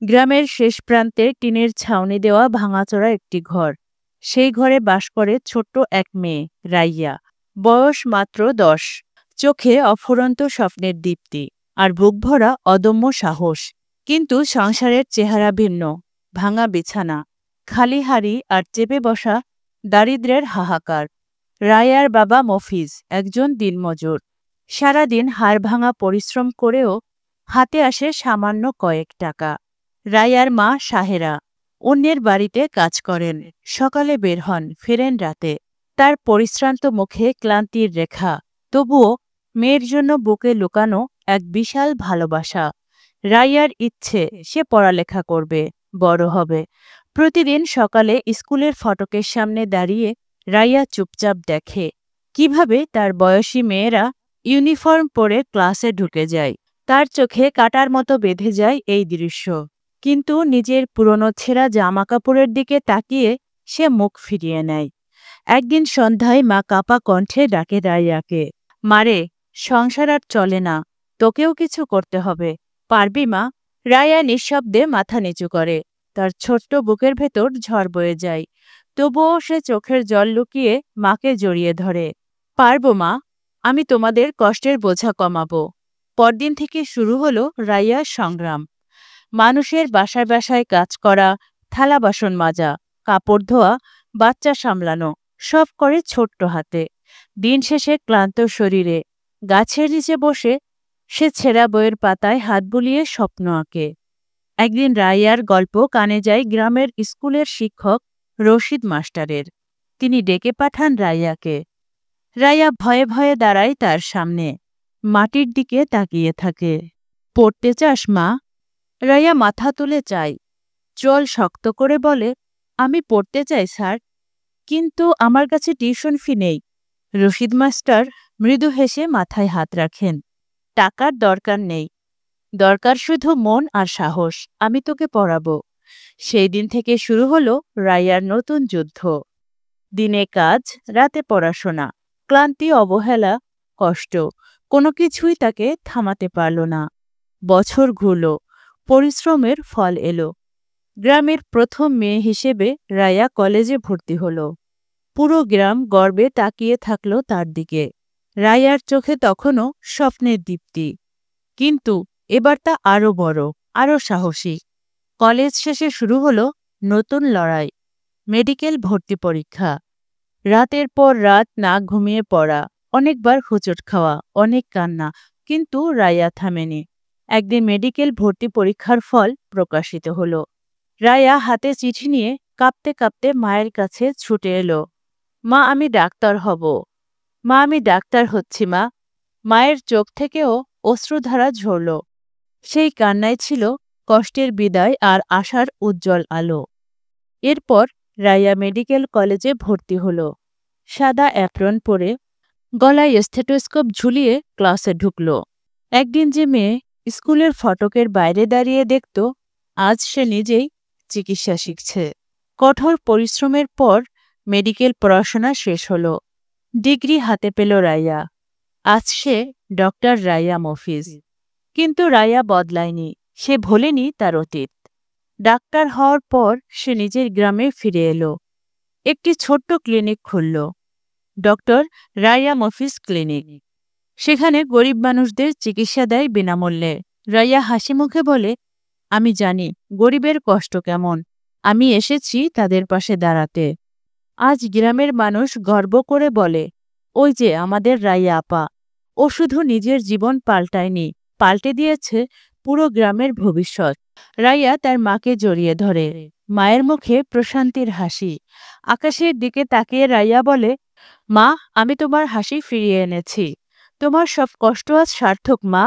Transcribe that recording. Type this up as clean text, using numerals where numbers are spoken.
গ্রামের শেষ প্রান্তে টিনের ছাউনি দেওয়া ভাঙাচোরা একটি ঘর। সেই ঘরে বাস করে ছোট্ট এক মেয়ে, রাইয়া। বয়স মাত্র ১০। চোখে অফুরন্ত স্বপ্নের দীপ্তি, আর বুক ভরা অদম্য সাহস। কিন্তু সংসারের চেহারা ভিন্ন। ভাঙা বিছানা, খালি হাড়ি আর চেপে বসা দারিদ্র্যের হাহাকার। রায়ার বাবা মফিজ একজন দিনমজুর। সারাদিন হাড়ভাঙা পরিশ্রম করেও হাতে আসে সামান্য কয়েক টাকা। রায়ার মা সাহেরা অন্যের বাড়িতে কাজ করেন। সকালে বের হন, ফেরেন রাতে। তার পরিশ্রান্ত মুখে ক্লান্তির রেখা, তবুও মেয়ের জন্য বুকে লুকানো এক বিশাল ভালোবাসা। রায়ার ইচ্ছে সে পড়ালেখা করবে, বড় হবে। প্রতিদিন সকালে স্কুলের ফটকের সামনে দাঁড়িয়ে রাইয়া চুপচাপ দেখে কিভাবে তার বয়সী মেয়েরা ইউনিফর্ম পরে ক্লাসে ঢুকে যায়। তার চোখে কাঁটার মতো বেঁধে যায় এই দৃশ্য। কিন্তু নিজের পুরনো ছেঁড়া জামাকাপড়ের দিকে তাকিয়ে সে মুখ ফিরিয়ে নেয়। একদিন সন্ধ্যায় মা কাপা কণ্ঠে ডাকে রাইয়াকে, মারে, সংসার আর চলে না, তোকেও কিছু করতে হবে, পারবি মা? রায়া নিঃশব্দে মাথা নিচু করে। তার ছোট্ট বুকের ভেতর ঝড় বয়ে যায়। তবুও সে চোখের জল লুকিয়ে মাকে জড়িয়ে ধরে। পারব মা, আমি তোমাদের কষ্টের বোঝা কমাবো। পরদিন থেকে শুরু হলো রাইয়ার সংগ্রাম। মানুষের বাসায় বাসায় কাজ করা, থালা বাসন মাজা, কাপড় ধোয়া, বাচ্চা সামলানো, সব করে ছোট্ট হাতে। দিন শেষে ক্লান্ত শরীরে গাছের নিচে বসে সে ছেঁড়া বইয়ের পাতায় হাত বুলিয়ে স্বপ্ন আঁকে। একদিন রাইয়ার গল্প কানে যায় গ্রামের স্কুলের শিক্ষক রশিদ মাস্টারের। তিনি ডেকে পাঠান রাইয়াকে। রাইয়া ভয়ে ভয়ে দাঁড়ায় তার সামনে, মাটির দিকে তাকিয়ে থাকে। পড়তে চাস মা? রাইয়া মাথা তুলে চায়, চোল শক্ত করে বলে, আমি পড়তে চাই স্যার, কিন্তু আমার কাছে টিউশন ফি নেই। রশিদ মাস্টার মৃদু হেসে মাথায় হাত রাখেন। টাকার দরকার নেই, দরকার শুধু মন আর সাহস। আমি তোকে পড়াবো। সেই দিন থেকে শুরু হলো রাইয়ার নতুন যুদ্ধ। দিনে কাজ, রাতে পড়াশোনা, ক্লান্তি, অবহেলা, কষ্ট, কোনো কিছুই তাকে থামাতে পারল না। বছর ঘুরল, পরিশ্রমের ফল এলো। গ্রামের প্রথম মেয়ে হিসেবে রায়া কলেজে ভর্তি হল। পুরো গ্রাম গর্বে তাকিয়ে থাকল তার দিকে। রায়ার চোখে তখনও স্বপ্নের দীপ্তি, কিন্তু এবার তা আরও বড়, আরও সাহসী। কলেজ শেষে শুরু হলো নতুন লড়াই। মেডিকেল ভর্তি পরীক্ষা, রাতের পর রাত না ঘুমিয়ে পড়া, অনেকবার হোঁচট খাওয়া, অনেক কান্না, কিন্তু রায়া থামেনি। একদিন মেডিকেল ভর্তি পরীক্ষার ফল প্রকাশিত হলো। রায়া হাতে চিঠি নিয়ে কাঁপতে কাঁপতে মায়ের কাছে ছুটে এলো। মা, আমি ডাক্তার হব। মা, আমি ডাক্তার হচ্ছি মা। মায়ের চোখ থেকেও অশ্রুধারা ঝরল। সেই কান্নায় ছিল কষ্টের বিদায় আর আশার উজ্জ্বল আলো। এরপর রাইয়া মেডিকেল কলেজে ভর্তি হল। সাদা অ্যাপ্রন পরে, গলায় স্টেথোস্কোপ ঝুলিয়ে ক্লাসে ঢুকল। একদিন যে মেয়ে স্কুলের ফটকের বাইরে দাঁড়িয়ে দেখত, আজ সে নিজেই চিকিৎসা শিখছে। কঠোর পরিশ্রমের পর মেডিকেল পড়াশোনা শেষ হল। ডিগ্রি হাতে পেল রাইয়া। আজ সে ডক্টর রাইয়া মফিজ। কিন্তু রাইয়া বদলায়নি, সে ভোলেনি তার অতীত। ডাক্তার হওয়ার পর সে নিজের গ্রামে ফিরে এলো। একটি ছোট্ট ক্লিনিক খুলল, ডক্টর রাইয়া মফিজ ক্লিনিক। সেখানে গরিব মানুষদের চিকিৎসা দেয় বিনামূল্যে। রাইয়া হাসি মুখে বলে, আমি জানি গরিবের কষ্ট কেমন, আমি এসেছি তাদের পাশে দাঁড়াতে। আজ গ্রামের মানুষ গর্ব করে বলে, ওই যে আমাদের রাইয়া আপা, ও শুধু নিজের জীবন পাল্টায়নি, পাল্টে দিয়েছে পুরো গ্রামের ভবিষ্যৎ। রাইয়া তার মাকে জড়িয়ে ধরে, মায়ের মুখে প্রশান্তির হাসি। আকাশের দিকে তাকিয়ে রাইয়া বলে, মা, আমি তোমার হাসি ফিরিয়ে এনেছি। তোমার সব কষ্ট আজ সার্থক মা।